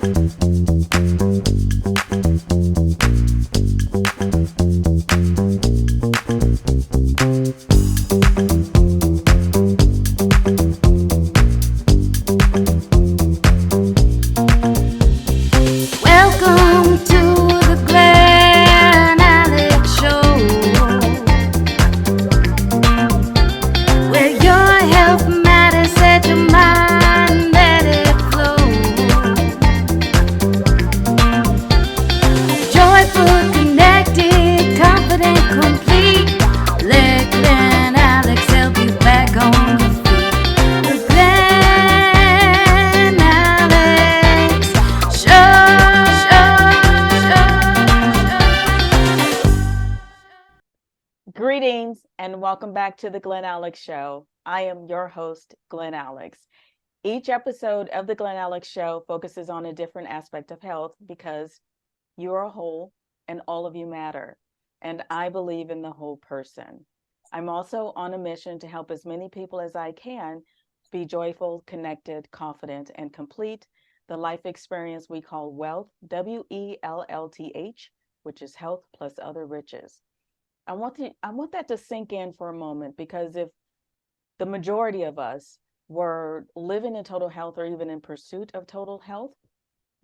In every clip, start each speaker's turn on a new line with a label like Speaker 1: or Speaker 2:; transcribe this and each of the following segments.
Speaker 1: Welcome to the Glen Alex Show, where your health matters, set your mind, let it flow. Joyful, connected, confident, complete. Let Glen Alex help you back on your feet. The Glen Alex Show.
Speaker 2: Greetings and welcome back to the Glen Alex Show. I am your host, Glen Alex. Each episode of the Glen Alex Show focuses on a different aspect of health because you are whole and all of you matter. And I believe in the whole person. I'm also on a mission to help as many people as I can be joyful, connected, confident, and complete the life experience we call wealth, WELLTH, which is health plus other riches. I want that to sink in for a moment, because if the majority of us were living in total health or even in pursuit of total health,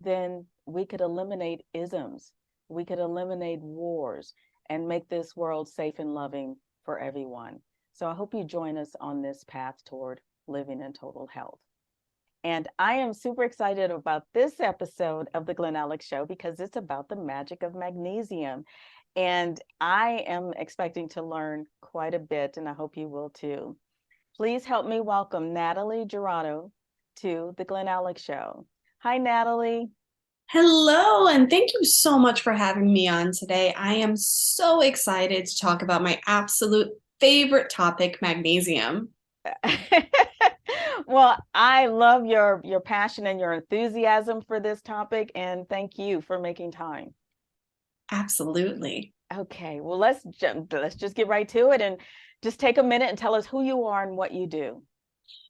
Speaker 2: then we could eliminate isms, we could eliminate wars, and make this world safe and loving for everyone. So I hope you join us on this path toward living in total health. And I am super excited about this episode of the Glen Alex Show because it's about the magic of magnesium. And I am expecting to learn quite a bit, and I hope you will too. Please help me welcome Natalie Jurado to the Glen Alex Show. Hi, Natalie.
Speaker 3: Hello, and thank you so much for having me on today. I am so excited to talk about my absolute favorite topic, magnesium.
Speaker 2: Well, I love your passion and your enthusiasm for this topic, and thank you for making time.
Speaker 3: Absolutely.
Speaker 2: Okay, well, let's just get right to it and just take a minute and tell us who you are and what you do.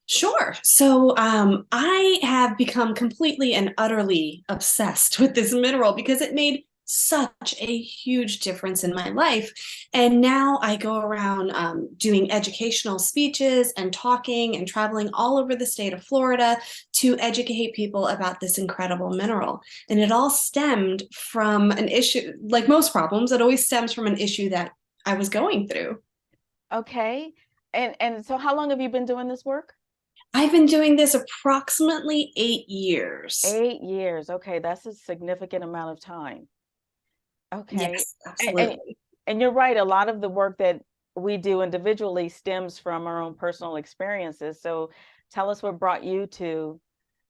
Speaker 3: Sure. So I have become completely and utterly obsessed with this mineral because it made such a huge difference in my life. And now I go around doing educational speeches and talking and traveling all over the state of Florida to educate people about this incredible mineral. And it all stemmed from an issue, like most problems, it always stems from an issue that I was going through.
Speaker 2: Okay. And so how long have you been doing this work?
Speaker 3: I've been doing this approximately 8 years.
Speaker 2: 8 years. Okay, that's a significant amount of time. Okay.
Speaker 3: Yes, absolutely.
Speaker 2: And you're right. A lot of the work that we do individually stems from our own personal experiences. So tell us what brought you to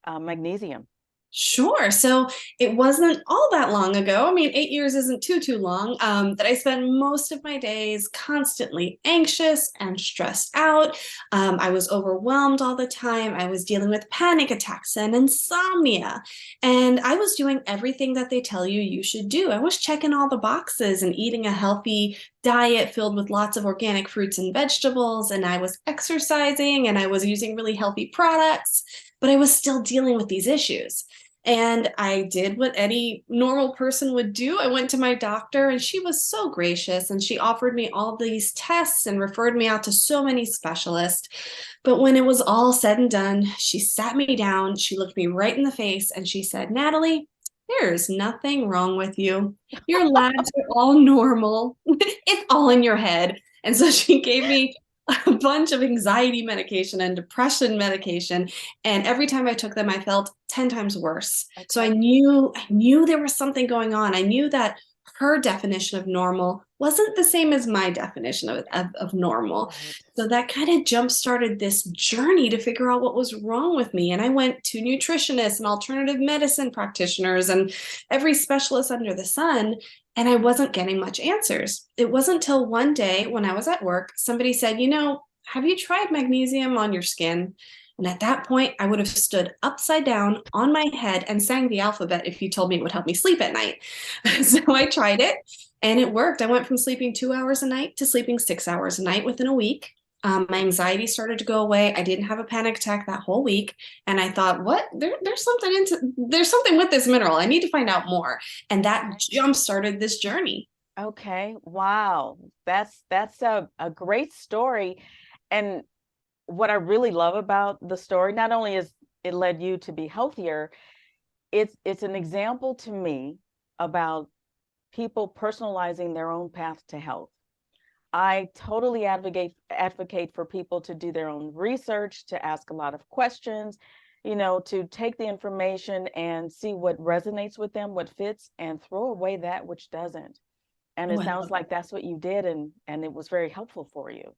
Speaker 2: magnesium.
Speaker 3: Sure. So it wasn't all that long ago. I mean, 8 years isn't too long, that I spent most of my days constantly anxious and stressed out. I was overwhelmed all the time. I was dealing with panic attacks and insomnia. And I was doing everything that they tell you should do. I was checking all the boxes and eating a healthy diet filled with lots of organic fruits and vegetables. And I was exercising and I was using really healthy products, but I was still dealing with these issues. And I did what any normal person would do. I went to my doctor and she was so gracious and she offered me all these tests and referred me out to so many specialists. But when it was all said and done, she sat me down, she looked me right in the face and she said, "Natalie, there's nothing wrong with you. Your labs are all normal. It's all in your head." And so she gave me a bunch of anxiety medication and depression medication. And every time I took them, I felt 10 times worse. Okay. So I knew there was something going on. I knew that her definition of normal wasn't the same as my definition of normal. Right. So that kind of jump-started this journey to figure out what was wrong with me. And I went to nutritionists and alternative medicine practitioners and every specialist under the sun. And I wasn't getting much answers. It wasn't till one day when I was at work, somebody said, "Have you tried magnesium on your skin?" And at that point, I would have stood upside down on my head and sang the alphabet if you told me it would help me sleep at night. So I tried it and it worked. I went from sleeping 2 hours a night to sleeping 6 hours a night within a week. My anxiety started to go away. I didn't have a panic attack that whole week. And I thought, what? There's something with this mineral. I need to find out more. And that jump started this journey.
Speaker 2: Okay. Wow. That's a great story. And what I really love about the story, not only is it led you to be healthier, it's an example to me about people personalizing their own path to health. I totally advocate for people to do their own research, to ask a lot of questions, to take the information and see what resonates with them, what fits, and throw away that which doesn't. And it sounds like that's what you did, and it was very helpful for you.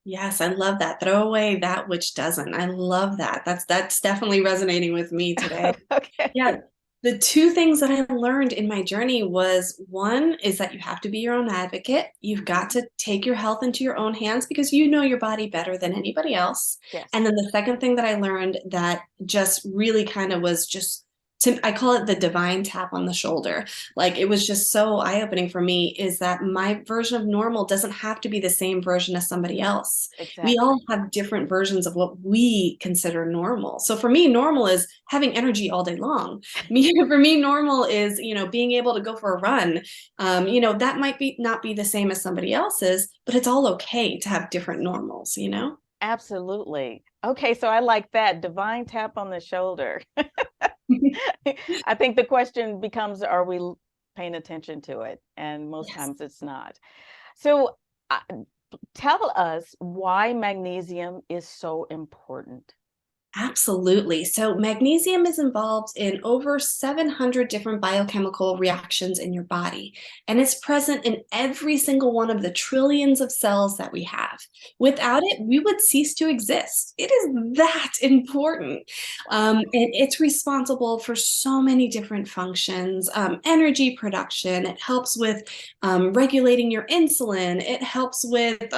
Speaker 3: Yes, I love that. Throw away that which doesn't. I love that. That's definitely resonating with me today.
Speaker 2: Okay.
Speaker 3: Yeah. The two things that I learned in my journey was, one is that you have to be your own advocate. You've got to take your health into your own hands because you know your body better than anybody else.
Speaker 2: Yes.
Speaker 3: And then the second thing that I learned that just really kind of was just, I call it the divine tap on the shoulder. Like, it was just so eye-opening for me, is that my version of normal doesn't have to be the same version as somebody else.
Speaker 2: Exactly.
Speaker 3: We all have different versions of what we consider normal. So for me, normal is having energy all day long. For me, normal is, being able to go for a run. That might not be the same as somebody else's, but it's all okay to have different normals,
Speaker 2: Absolutely. Okay, so I like that divine tap on the shoulder. I think the question becomes, are we paying attention to it? And most times it's not. So tell us why magnesium is so important.
Speaker 3: Absolutely. So magnesium is involved in over 700 different biochemical reactions in your body, and it's present in every single one of the trillions of cells that we have. Without it, we would cease to exist. It is that important. And it's responsible for so many different functions, energy production. It helps with regulating your insulin. It helps with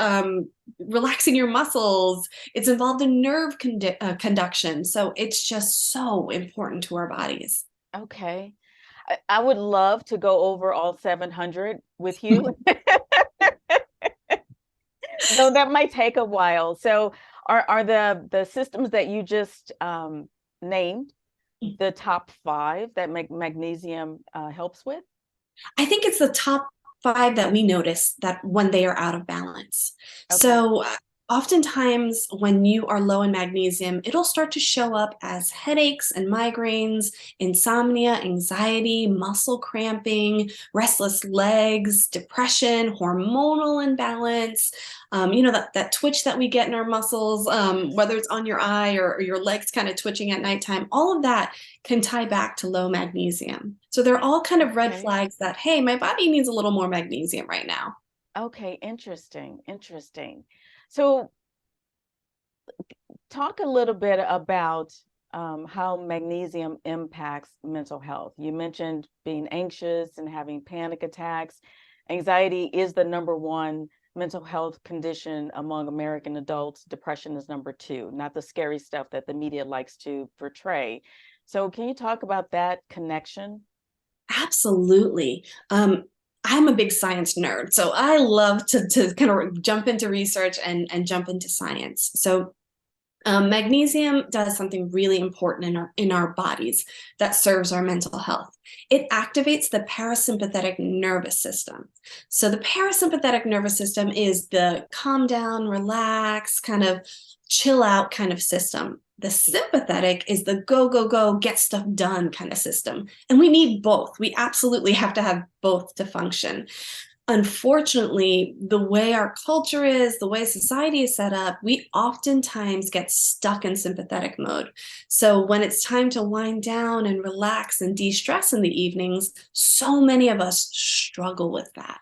Speaker 3: relaxing your muscles. It's involved in nerve conduction. So it's just so important to our bodies.
Speaker 2: Okay. I would love to go over all 700 with you. Though that might take a while. So are the systems that you just named the top 5 that magnesium helps with?
Speaker 3: I think it's the top 5 that we notice that when they are out of balance.
Speaker 2: Okay.
Speaker 3: So oftentimes when you are low in magnesium, it'll start to show up as headaches and migraines, insomnia, anxiety, muscle cramping, restless legs, depression, hormonal imbalance, that twitch that we get in our muscles, whether it's on your eye or your legs kind of twitching at nighttime, all of that can tie back to low magnesium. So they're all kind of red flags that, hey, my body needs a little more magnesium right now.
Speaker 2: Okay, interesting. So talk a little bit about how magnesium impacts mental health. You mentioned being anxious and having panic attacks. Anxiety is the #1 mental health condition among American adults. Depression is #2, not the scary stuff that the media likes to portray. So can you talk about that connection?
Speaker 3: Absolutely. I'm a big science nerd, so I love to kind of jump into research and jump into science. So magnesium does something really important in our bodies that serves our mental health. It activates the parasympathetic nervous system. So the parasympathetic nervous system is the calm down, relax, kind of chill out kind of system. The sympathetic is the go, go, go, get stuff done kind of system. And we need both. We absolutely have to have both to function. Unfortunately, the way our culture is, the way society is set up, we oftentimes get stuck in sympathetic mode. So when it's time to wind down and relax and de-stress in the evenings, so many of us struggle with that.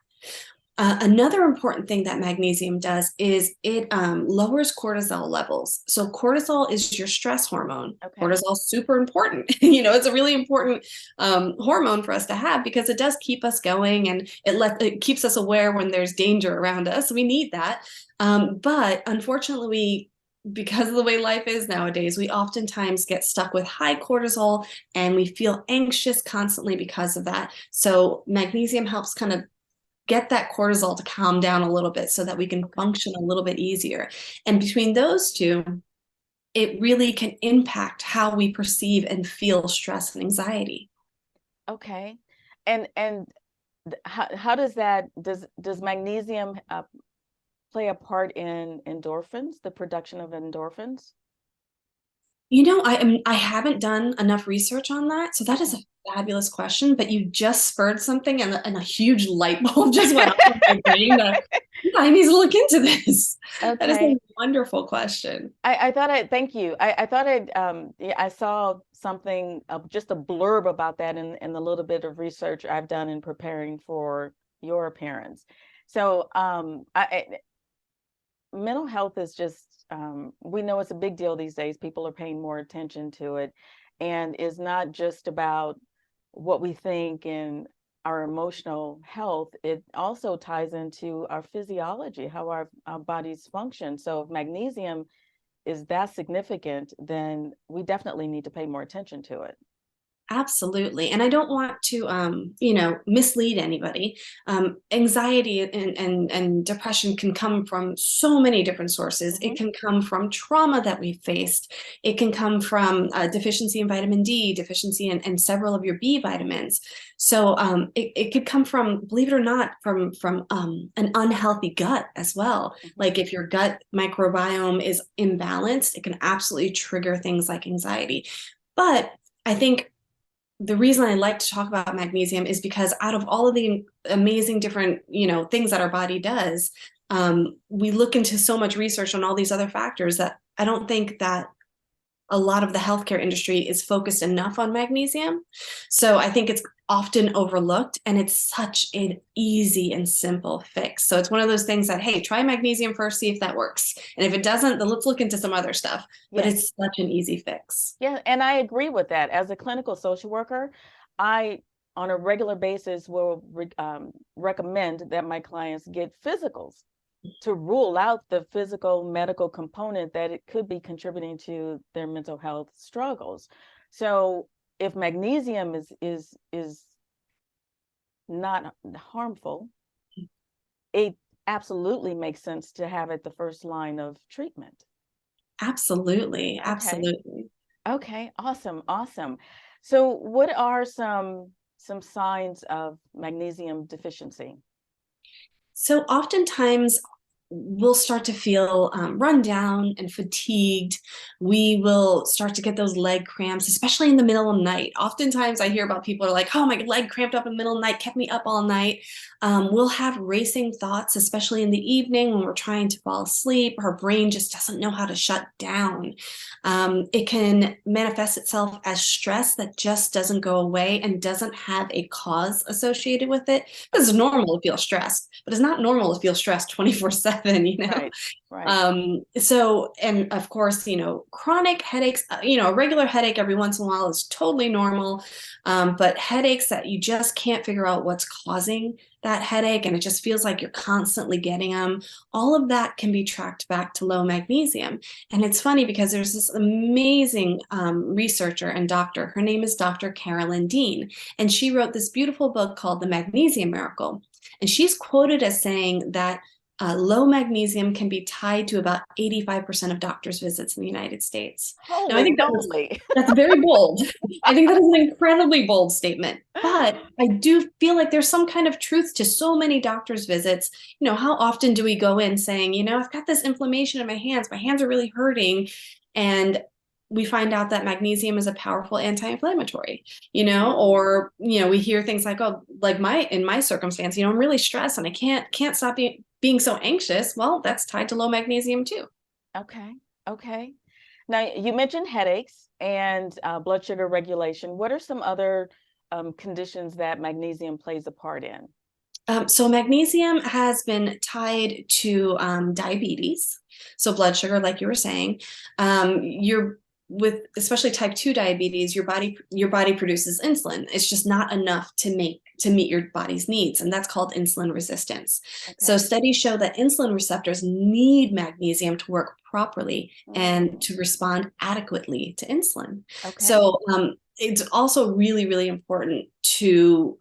Speaker 3: Another important thing that magnesium does is it lowers cortisol levels. So cortisol is your stress hormone. Okay. Cortisol is super important. It's a really important hormone for us to have because it does keep us going, and it keeps us aware when there's danger around us. We need that. But unfortunately, because of the way life is nowadays, we oftentimes get stuck with high cortisol and we feel anxious constantly because of that. So magnesium helps kind of get that cortisol to calm down a little bit so that we can function a little bit easier. And between those two, it really can impact how we perceive and feel stress and anxiety.
Speaker 2: Okay. And how does that, does magnesium play a part in endorphins, the production of endorphins?
Speaker 3: I haven't done enough research on that, so that is a fabulous question. But you just spurred something, and a huge light bulb just went off in my brain. That I need to look into this. That is
Speaker 2: Okay.
Speaker 3: a wonderful question.
Speaker 2: I thought thank you. I thought yeah, I saw something, just a blurb about that in the little bit of research I've done in preparing for your appearance. So mental health is just, we know it's a big deal these days. People are paying more attention to it, and is not just about what we think and our emotional health. It also ties into our physiology, how our bodies function. So if magnesium is that significant, then we definitely need to pay more attention to it.
Speaker 3: Absolutely. And I don't want to, mislead anybody. Anxiety and depression can come from so many different sources. It can come from trauma that we faced. It can come from deficiency in vitamin D, deficiency in several of your B vitamins. So it could come from, believe it or not, from an unhealthy gut as well. Like if your gut microbiome is imbalanced, it can absolutely trigger things like anxiety. But I think the reason I like to talk about magnesium is because out of all of the amazing different, things that our body does, we look into so much research on all these other factors that I don't think that a lot of the healthcare industry is focused enough on magnesium. So I think it's often overlooked, and it's such an easy and simple fix. So it's one of those things that, hey, try magnesium first, see if that works. And if it doesn't, then let's look into some other stuff. But
Speaker 2: Yes.
Speaker 3: it's such an easy fix.
Speaker 2: Yeah, and I agree with that. As a clinical social worker, I, on a regular basis, will recommend that my clients get physicals to rule out the physical medical component that it could be contributing to their mental health struggles. So if magnesium is not harmful, it absolutely makes sense to have it the first line of treatment.
Speaker 3: Absolutely.
Speaker 2: Okay.
Speaker 3: Absolutely.
Speaker 2: Okay, awesome, awesome. So what are some signs of magnesium deficiency?
Speaker 3: So oftentimes we'll start to feel run down and fatigued. We will start to get those leg cramps, especially in the middle of the night. Oftentimes I hear about people are like, oh, my leg cramped up in the middle of the night, kept me up all night. We'll have racing thoughts, especially in the evening when we're trying to fall asleep. Our brain just doesn't know how to shut down. It can manifest itself as stress that just doesn't go away and doesn't have a cause associated with it. It's normal to feel stressed, but it's not normal to feel stressed 24/7,
Speaker 2: Right, right.
Speaker 3: So, and of course, chronic headaches, a regular headache every once in a while is totally normal. But headaches that you just can't figure out what's causing that headache, and it just feels like you're constantly getting them, all of that can be tracked back to low magnesium. And it's funny because there's this amazing researcher and doctor. Her name is Dr. Carolyn Dean, and she wrote this beautiful book called The Magnesium Miracle. And she's quoted as saying that low magnesium can be tied to about 85% of doctors' visits in the United States. Now, I
Speaker 2: Holy
Speaker 3: think
Speaker 2: moly.
Speaker 3: that's very bold. I think that is an incredibly bold statement. But I do feel like there's some kind of truth to so many doctors' visits. How often do we go in saying, I've got this inflammation in my hands are really hurting. And we find out that magnesium is a powerful anti-inflammatory, or, we hear things like, oh, like in my circumstance, I'm really stressed and I can't stop being so anxious. Well, that's tied to low magnesium too.
Speaker 2: Okay, okay. Now you mentioned headaches and blood sugar regulation. What are some other conditions that magnesium plays a part in?
Speaker 3: So magnesium has been tied to diabetes, so blood sugar, like you were saying. With especially type 2 diabetes, your body produces insulin. It's just not enough to meet your body's needs, and that's called insulin resistance.
Speaker 2: Okay.
Speaker 3: So studies show that insulin receptors need magnesium to work properly and to respond adequately to insulin.
Speaker 2: Okay.
Speaker 3: So it's also really, really important to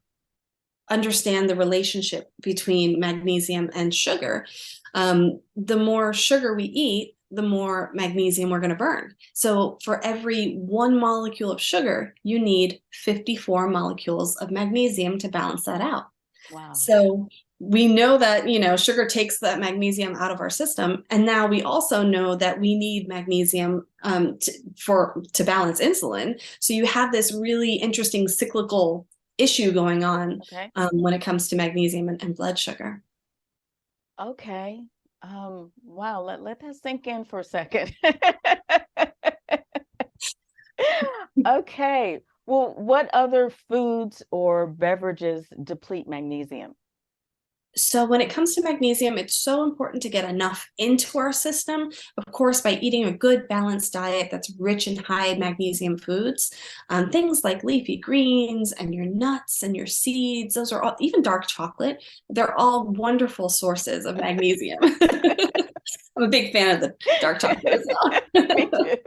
Speaker 3: understand the relationship between magnesium and sugar. The more sugar we eat, the more magnesium we're going to burn. So for every 1 molecule of sugar, you need 54 molecules of magnesium to balance that out.
Speaker 2: Wow.
Speaker 3: So we know that, sugar takes that magnesium out of our system. And now we also know that we need magnesium to balance insulin. So you have this really interesting cyclical issue going on when it comes to magnesium and blood sugar.
Speaker 2: Okay. Wow. Let that sink in for a second. Okay. Well, what other foods or beverages deplete magnesium?
Speaker 3: So when it comes to magnesium, it's so important to get enough into our system, of course, by eating a good balanced diet that's rich in high magnesium foods. Things like leafy greens and your nuts and your seeds, those are all, even dark chocolate, they're all wonderful sources of magnesium. I'm a big fan of the dark chocolate as well.
Speaker 2: Me too.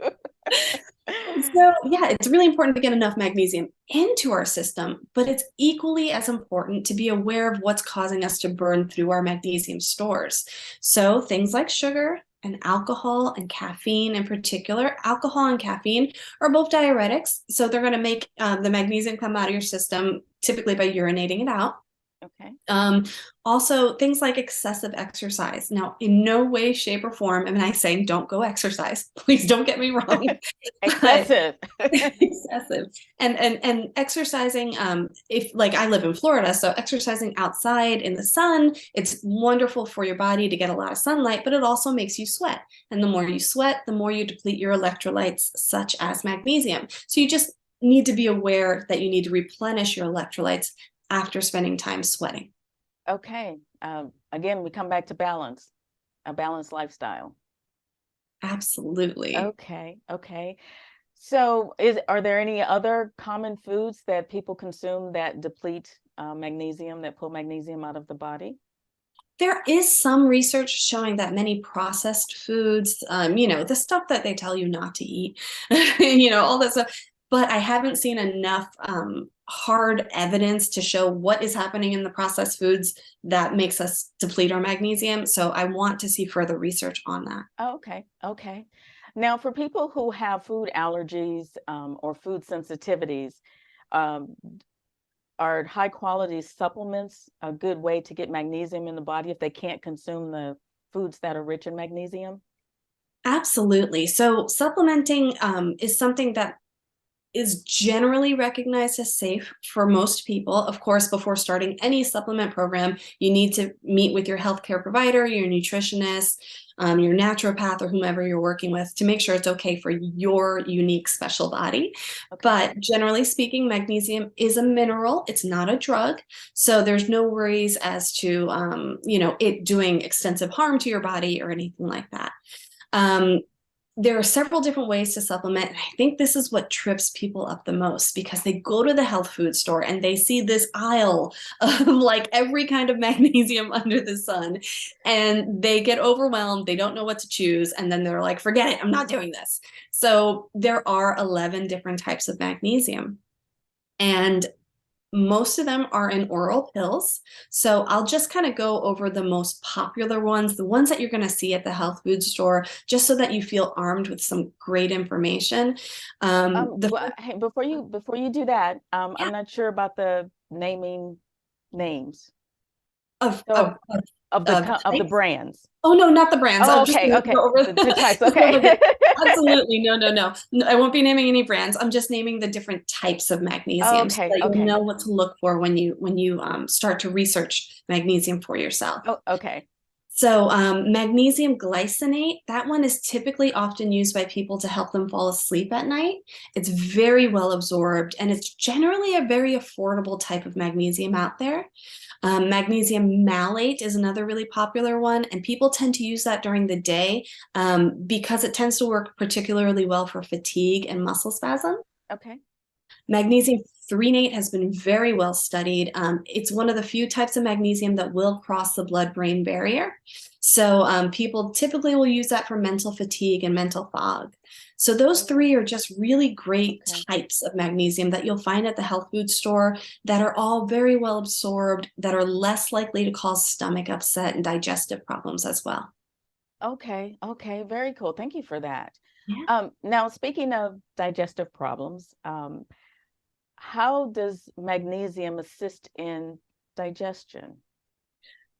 Speaker 3: So yeah, it's really important to get enough magnesium into our system, but it's equally as important to be aware of what's causing us to burn through our magnesium stores. So things like sugar and alcohol and caffeine in particular. Alcohol and caffeine are both diuretics, so they're going to make the magnesium come out of your system, typically by urinating it out.
Speaker 2: Okay.
Speaker 3: Also, things like excessive exercise. Now, in no way, shape, or form am I saying don't go exercise. Please don't get me wrong.
Speaker 2: Excessive.
Speaker 3: Excessive. And exercising, if like I live in Florida, so exercising outside in the sun, it's wonderful for your body to get a lot of sunlight, but it also makes you sweat. And the more you sweat, the more you deplete your electrolytes, such as magnesium. So you just need to be aware that you need to replenish your electrolytes after spending time sweating.
Speaker 2: Okay. Again, we come back to balance, a balanced lifestyle.
Speaker 3: Absolutely.
Speaker 2: Okay. Okay. So are there any other common foods that people consume that deplete magnesium, that pull magnesium out of the body?
Speaker 3: There is some research showing that many processed foods, the stuff that they tell you not to eat, all that stuff, but I haven't seen enough hard evidence to show what is happening in the processed foods that makes us deplete our magnesium. So I want to see further research on that.
Speaker 2: Oh, okay. Okay. Now, for people who have food allergies or food sensitivities, um, are high quality supplements a good way to get magnesium in the body if they can't consume the foods that are rich in magnesium?
Speaker 3: Absolutely. So supplementing is something that is generally recognized as safe for most people. Of course, before starting any supplement program, you need to meet with your healthcare provider, your nutritionist, your naturopath, or whomever you're working with to make sure it's okay for your unique special body.
Speaker 2: Okay.
Speaker 3: But generally speaking, magnesium is a mineral. It's not a drug. So there's no worries as to, it doing extensive harm to your body or anything like that. There are several different ways to supplement. And I think this is what trips people up the most, because they go to the health food store and they see this aisle of like every kind of magnesium under the sun, and they get overwhelmed. They don't know what to choose. And then they're like, forget it, I'm not doing this. So there are 11 different types of magnesium, and most of them are in oral pills. So I'll just kind of go over the most popular ones, the ones that you're going to see at the health food store, just so that you feel armed with some great information.
Speaker 2: Hey, before you do that,
Speaker 3: Yeah.
Speaker 2: I'm not sure about the naming names
Speaker 3: of
Speaker 2: the brands.
Speaker 3: Oh, no, not the brands.
Speaker 2: Oh,
Speaker 3: I'm just
Speaker 2: okay,
Speaker 3: gonna
Speaker 2: okay.
Speaker 3: go over
Speaker 2: The types, okay.
Speaker 3: Absolutely. No. I won't be naming any brands. I'm just naming the different types of magnesium, so
Speaker 2: Okay,
Speaker 3: that you'll
Speaker 2: okay.
Speaker 3: know what to look for when you start to research magnesium for yourself.
Speaker 2: Oh, okay.
Speaker 3: So magnesium glycinate, that one is typically often used by people to help them fall asleep at night. It's very well absorbed, and it's generally a very affordable type of magnesium out there. Magnesium malate is another really popular one, and people tend to use that during the day because it tends to work particularly well for fatigue and muscle spasm.
Speaker 2: Okay.
Speaker 3: Magnesium threonate has been very well studied. It's one of the few types of magnesium that will cross the blood-brain barrier. So people typically will use that for mental fatigue and mental fog. So those three are just really great types of magnesium that you'll find at the health food store that are all very well absorbed, that are less likely to cause stomach upset and digestive problems as well.
Speaker 2: Okay, very cool. Thank you for that.
Speaker 3: Yeah.
Speaker 2: Now, speaking of digestive problems, how does magnesium assist in digestion?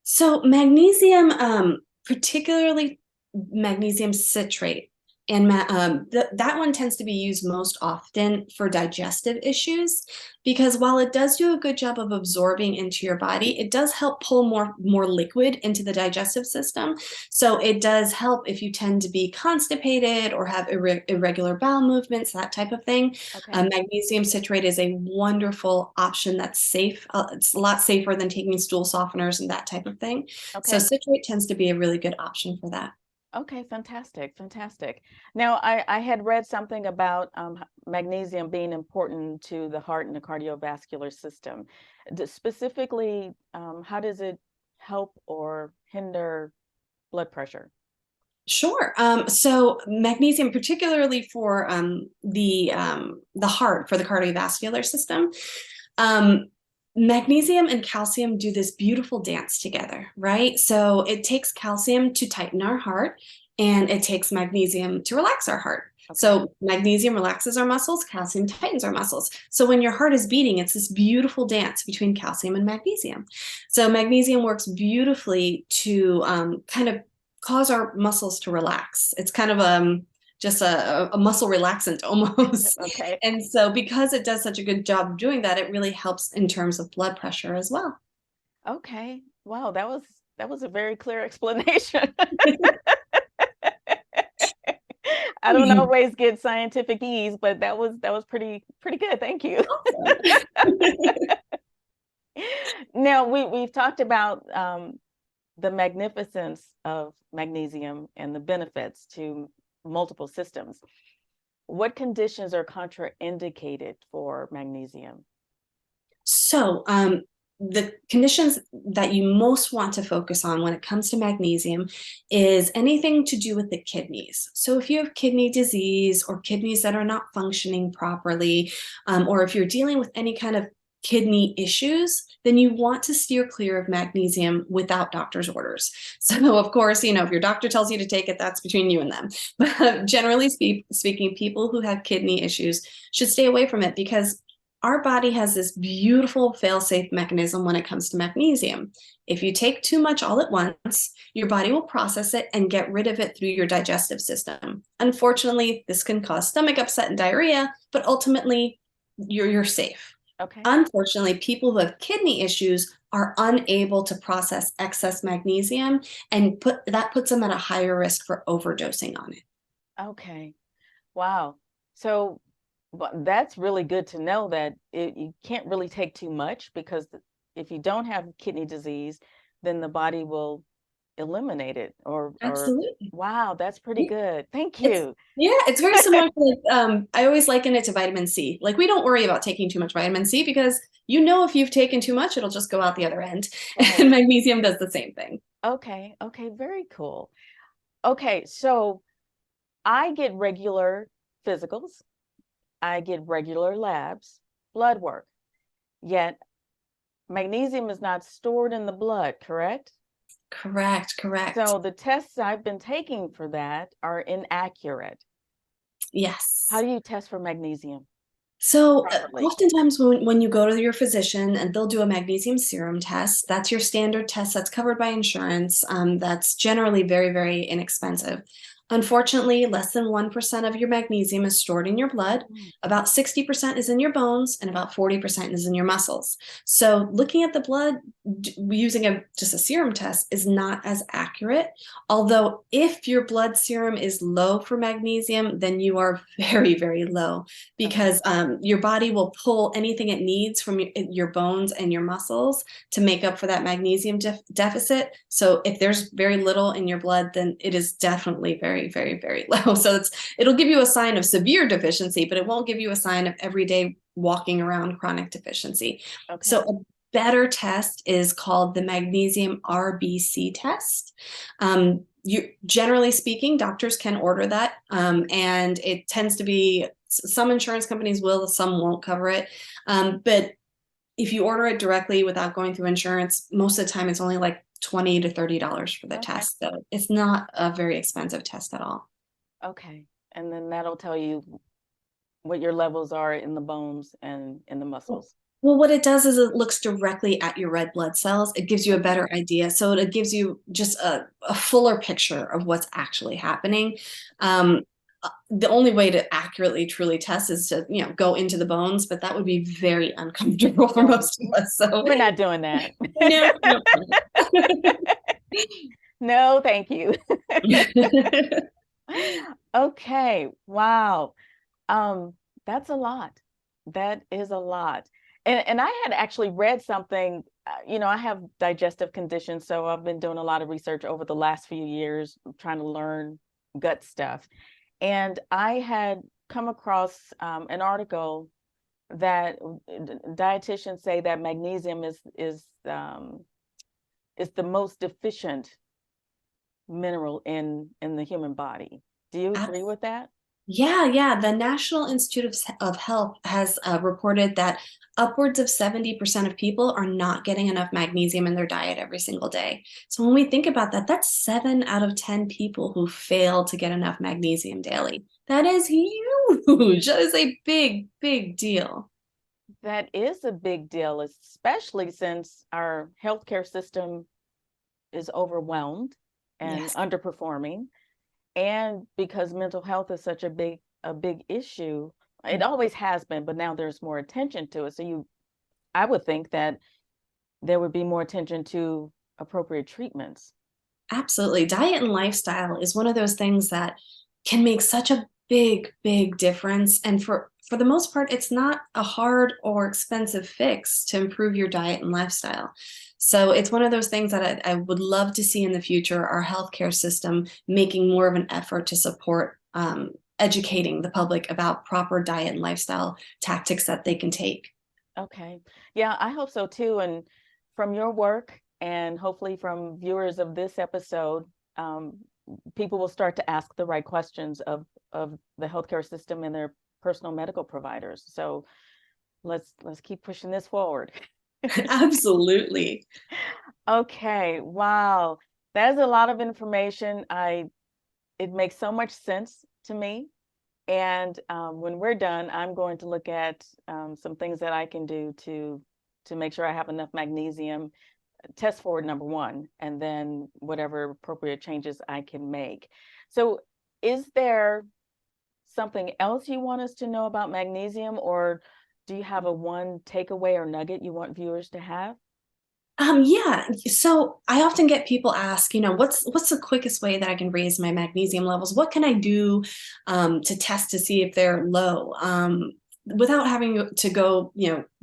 Speaker 3: So magnesium, particularly magnesium citrate, and that one tends to be used most often for digestive issues, because while it does do a good job of absorbing into your body, it does help pull more liquid into the digestive system. So it does help if you tend to be constipated or have irregular bowel movements, that type of thing.
Speaker 2: Okay.
Speaker 3: Magnesium citrate is a wonderful option that's safe. It's a lot safer than taking stool softeners and that type of thing. So
Speaker 2: Okay.
Speaker 3: citrate tends to be a really good option for that.
Speaker 2: Okay, fantastic, fantastic. Now, I had read something about magnesium being important to the heart and the cardiovascular system. Specifically, how does it help or hinder blood pressure?
Speaker 3: Sure. So magnesium, particularly for the heart, for the cardiovascular system, magnesium and calcium do this beautiful dance together, right? So it takes calcium to tighten our heart, and it takes magnesium to relax our heart.
Speaker 2: Okay.
Speaker 3: So magnesium relaxes our muscles, calcium tightens our muscles. So when your heart is beating, it's this beautiful dance between calcium and magnesium. So magnesium works beautifully to kind of cause our muscles to relax. It's kind of just a muscle relaxant almost.
Speaker 2: Okay.
Speaker 3: And so because it does such a good job of doing that, it really helps in terms of blood pressure as well.
Speaker 2: Okay. Wow, that was a very clear explanation. I don't always get scientific ease, but that was pretty good. Thank you. Now we've talked about the magnificence of magnesium and the benefits to multiple systems. What conditions are contraindicated for magnesium?
Speaker 3: So the conditions that you most want to focus on when it comes to magnesium is anything to do with the kidneys. So if you have kidney disease or kidneys that are not functioning properly, or if you're dealing with any kind of kidney issues, then you want to steer clear of magnesium without doctor's orders. So of course, if your doctor tells you to take it, that's between you and them. But generally speaking, people who have kidney issues should stay away from it, because our body has this beautiful fail-safe mechanism when it comes to magnesium. If you take too much all at once, your body will process it and get rid of it through your digestive system. Unfortunately, this can cause stomach upset and diarrhea, but ultimately you're safe.
Speaker 2: Okay.
Speaker 3: Unfortunately, people who have kidney issues are unable to process excess magnesium, and that puts them at a higher risk for overdosing on it.
Speaker 2: Okay. Wow. So that's really good to know that you can't really take too much, because if you don't have kidney disease, then the body will eliminate it
Speaker 3: Absolutely.
Speaker 2: Wow, that's pretty good. Thank you.
Speaker 3: It's very similar to I always liken it to vitamin C. Like, we don't worry about taking too much vitamin C, because if you've taken too much, it'll just go out the other end.
Speaker 2: Right.
Speaker 3: And magnesium does the same thing.
Speaker 2: Okay, very cool. Okay, so I get regular physicals, I get regular labs, blood work, yet magnesium is not stored in the blood, correct?
Speaker 3: Correct.
Speaker 2: So the tests I've been taking for that are inaccurate.
Speaker 3: Yes.
Speaker 2: How do you test for magnesium?
Speaker 3: So
Speaker 2: Properly?
Speaker 3: oftentimes when you go to your physician and they'll do a magnesium serum test, that's your standard test that's covered by insurance. That's generally very, very inexpensive. Unfortunately, less than 1% of your magnesium is stored in your blood. About 60% is in your bones, and about 40% is in your muscles. So looking at the blood using just a serum test is not as accurate. Although if your blood serum is low for magnesium, then you are very, very low, because your body will pull anything it needs from your bones and your muscles to make up for that magnesium deficit. So if there's very little in your blood, then it is definitely very, very, very low. So it'll give you a sign of severe deficiency, but it won't give you a sign of everyday walking around chronic deficiency.
Speaker 2: Okay.
Speaker 3: So a better test is called the magnesium RBC test. You, generally speaking, doctors can order that, and it tends to be, some insurance companies will, some won't cover it. But if you order it directly without going through insurance, most of the time it's only like $20 to $30 for the test. So it's not a very expensive test at all.
Speaker 2: Okay. And then that'll tell you what your levels are in the bones and in the muscles.
Speaker 3: Well, what it does is it looks directly at your red blood cells. It gives you a better idea. So it gives you just a fuller picture of what's actually happening. The only way to accurately truly test is to, go into the bones, but that would be very uncomfortable for most of us. So
Speaker 2: we're not doing that.
Speaker 3: No.
Speaker 2: No, thank you. Okay. Wow. That's a lot. That is a lot. And I had actually read something, I have digestive conditions, so I've been doing a lot of research over the last few years, trying to learn gut stuff. And I had come across an article that dietitians say that magnesium is the most deficient mineral in the human body. Do you agree with that?
Speaker 3: Yeah. The National Institute of Health has reported that upwards of 70% of people are not getting enough magnesium in their diet every single day. So when we think about that, that's 7 out of 10 people who fail to get enough magnesium daily. That is huge. That is a big, big deal.
Speaker 2: That is a big deal, especially since our healthcare system is overwhelmed and underperforming. And because mental health is such a big issue, it always has been, but now there's more attention to it. So I would think that there would be more attention to appropriate treatments.
Speaker 3: Absolutely. Diet and lifestyle is one of those things that can make such a big, big difference. And for the most part, it's not a hard or expensive fix to improve your diet and lifestyle. So it's one of those things that I would love to see in the future, our healthcare system making more of an effort to support educating the public about proper diet and lifestyle tactics that they can take.
Speaker 2: Okay. Yeah, I hope so too. And from your work and hopefully from viewers of this episode, people will start to ask the right questions of the healthcare system and their personal medical providers. So let's keep pushing this forward.
Speaker 3: Absolutely.
Speaker 2: Okay. Wow. That's a lot of information. It makes so much sense to me. And when we're done, I'm going to look at some things that I can do to make sure I have enough magnesium, test forward number one, and then whatever appropriate changes I can make. So is there something else you want us to know about magnesium, or do you have a one takeaway or nugget you want viewers to have?
Speaker 3: Yeah. So I often get people ask, what's the quickest way that I can raise my magnesium levels? What can I do to test to see if they're low without having to go,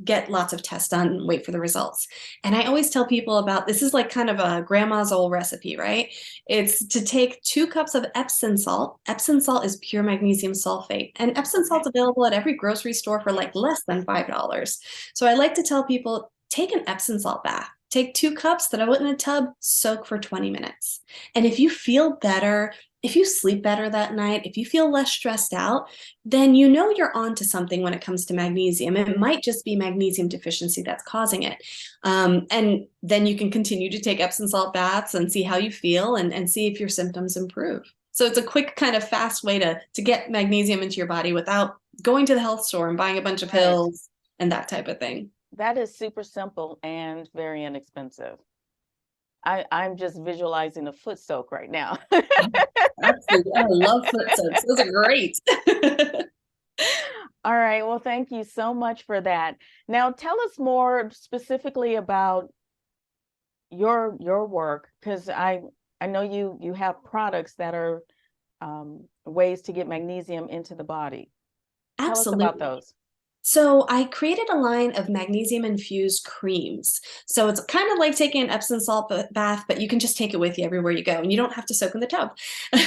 Speaker 3: get lots of tests done and wait for the results? And I always tell people about, this is like kind of a grandma's old recipe, right? It's to take 2 cups of Epsom salt. Epsom salt is pure magnesium sulfate, and Epsom salt's available at every grocery store for like less than $5. So I like to tell people, take an Epsom salt bath. Take 2 cups, that I put in a tub, soak for 20 minutes. And if you feel better, if you sleep better that night, if you feel less stressed out, then you're onto something when it comes to magnesium. It might just be magnesium deficiency that's causing it. And then you can continue to take Epsom salt baths and see how you feel and see if your symptoms improve. So it's a quick kind of fast way to get magnesium into your body without going to the health store and buying a bunch of pills and that type of thing.
Speaker 2: That is super simple and very inexpensive. I'm just visualizing a foot soak right now.
Speaker 3: Absolutely. I love foot soaks. Those are great.
Speaker 2: All right. Well, thank you so much for that. Now, tell us more specifically about your work, because I know you have products that are ways to get magnesium into the body. Tell us
Speaker 3: Absolutely.
Speaker 2: about those.
Speaker 3: So I created a line of magnesium infused creams. So it's kind of like taking an Epsom salt bath, but you can just take it with you everywhere you go and you don't have to soak in the tub.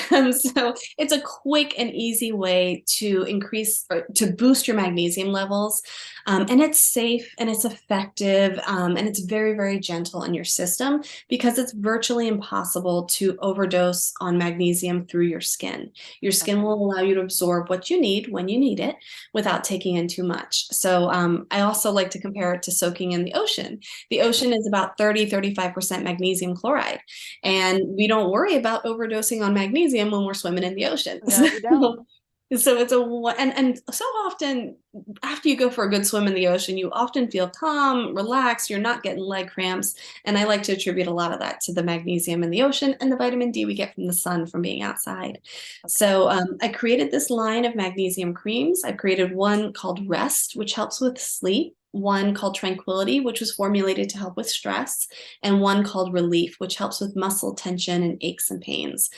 Speaker 3: So it's a quick and easy way to increase or to boost your magnesium levels. And it's safe and it's effective and it's very, very gentle in your system because it's virtually impossible to overdose on magnesium through your skin. Your skin will allow you to absorb what you need when you need it without taking in too much. So I also like to compare it to soaking in the ocean. The ocean is about 35% magnesium chloride. And we don't worry about overdosing on magnesium when we're swimming in the ocean.
Speaker 2: No, you don't.
Speaker 3: So it's and so often after you go for a good swim in the ocean, you often feel calm, relaxed, you're not getting leg cramps. And I like to attribute a lot of that to the magnesium in the ocean and the vitamin D we get from the sun from being outside. So I created this line of magnesium creams. I created one called Rest, which helps with sleep, one called Tranquility, which was formulated to help with stress, and one called Relief, which helps with muscle tension and aches and pains.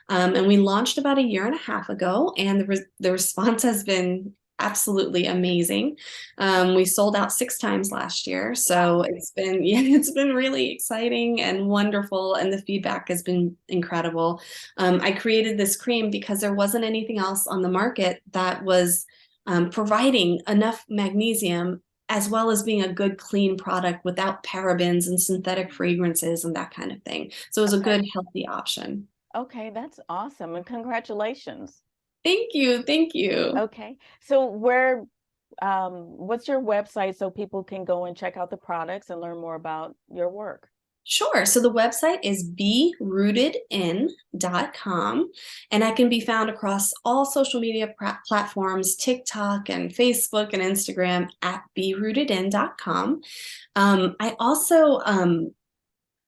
Speaker 3: And we launched about a year and a half ago, and the response has been absolutely amazing. We sold out 6 times last year, so it's been really exciting and wonderful, and the feedback has been incredible. I created this cream because there wasn't anything else on the market that was providing enough magnesium as well as being a good, clean product without parabens and synthetic fragrances and that kind of thing. So it was a good, healthy option.
Speaker 2: Okay, that's awesome. And congratulations.
Speaker 3: Thank you. Thank you.
Speaker 2: Okay. So what's your website so people can go and check out the products and learn more about your work?
Speaker 3: Sure. So the website is berootedin.com, and I can be found across all social media platforms, TikTok and Facebook and Instagram at berootedin.com. I also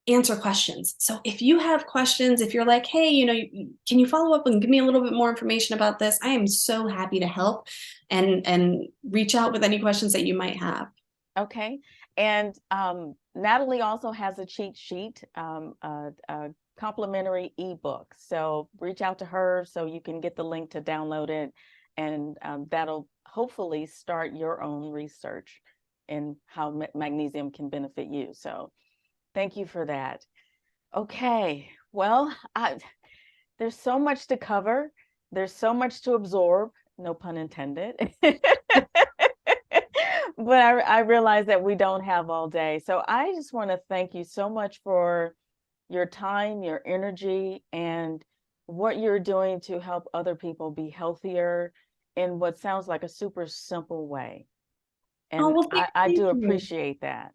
Speaker 3: answer questions. So if you have questions, if you're like, hey, can you follow up and give me a little bit more information about this? I am so happy to help and reach out with any questions that you might have.
Speaker 2: Okay. And Natalie also has a cheat sheet, a complimentary ebook. So reach out to her so you can get the link to download it, and that'll hopefully start your own research in how magnesium can benefit you. So thank you for that. Okay. Well, there's so much to cover. There's so much to absorb, no pun intended. But I realize that we don't have all day. So I just want to thank you so much for your time, your energy, and what you're doing to help other people be healthier in what sounds like a super simple way. And
Speaker 3: Well,
Speaker 2: I do
Speaker 3: you.
Speaker 2: appreciate that.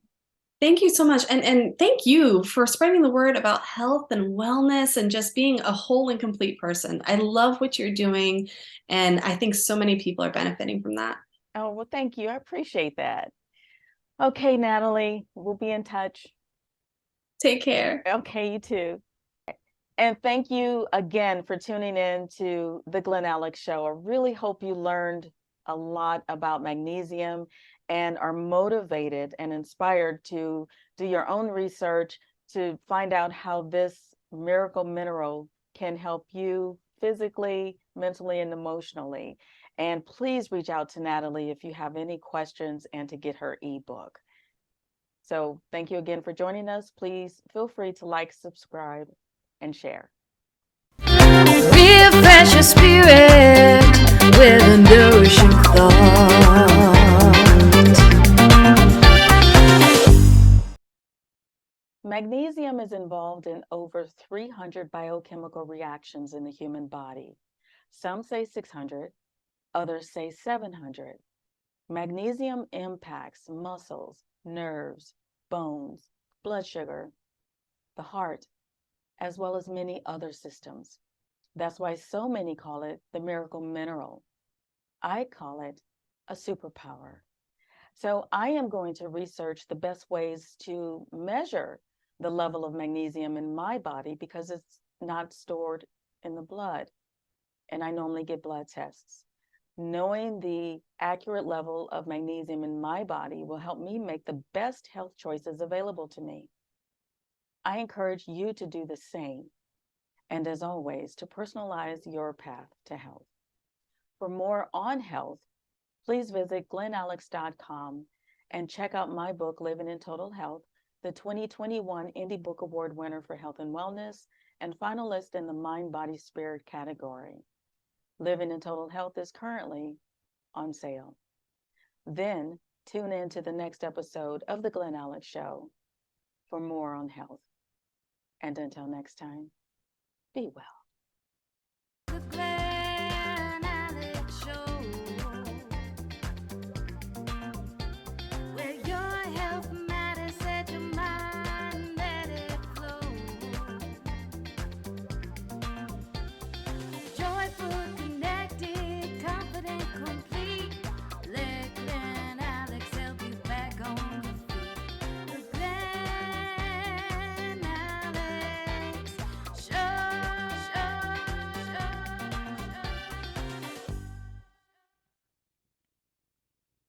Speaker 3: Thank you so much. And thank you for spreading the word about health and wellness and just being a whole and complete person. I love what you're doing, and I think so many people are benefiting from that.
Speaker 2: Oh, well, thank you. I appreciate that. Okay, Natalie, we'll be in touch.
Speaker 3: Take care.
Speaker 2: Okay, you too. And thank you again for tuning in to the Glen Alex Show. I really hope you learned a lot about magnesium and are motivated and inspired to do your own research to find out how this miracle mineral can help you physically, mentally, and emotionally. And please reach out to Natalie if you have any questions and to get her ebook. So thank you again for joining us. Please feel free to like, subscribe, and share.
Speaker 1: Refresh your spirit with a nourishing thought.
Speaker 2: Magnesium is involved in over 300 biochemical reactions in the human body. Some say 600, others say 700. Magnesium impacts muscles, nerves, bones, blood sugar, the heart, as well as many other systems. That's why so many call it the miracle mineral. I call it a superpower. So I am going to research the best ways to measure the level of magnesium in my body because it's not stored in the blood. And I normally get blood tests. Knowing the accurate level of magnesium in my body will help me make the best health choices available to me. I encourage you to do the same. And as always, to personalize your path to health. For more on health, please visit glenalex.com and check out my book, Living in Total Health, the 2021 Indie Book Award winner for health and wellness, and finalist in the Mind, Body, Spirit category. Living in Total Health is currently on sale. Then tune in to the next episode of The Glen Alex Show for more on health. And until next time, be well.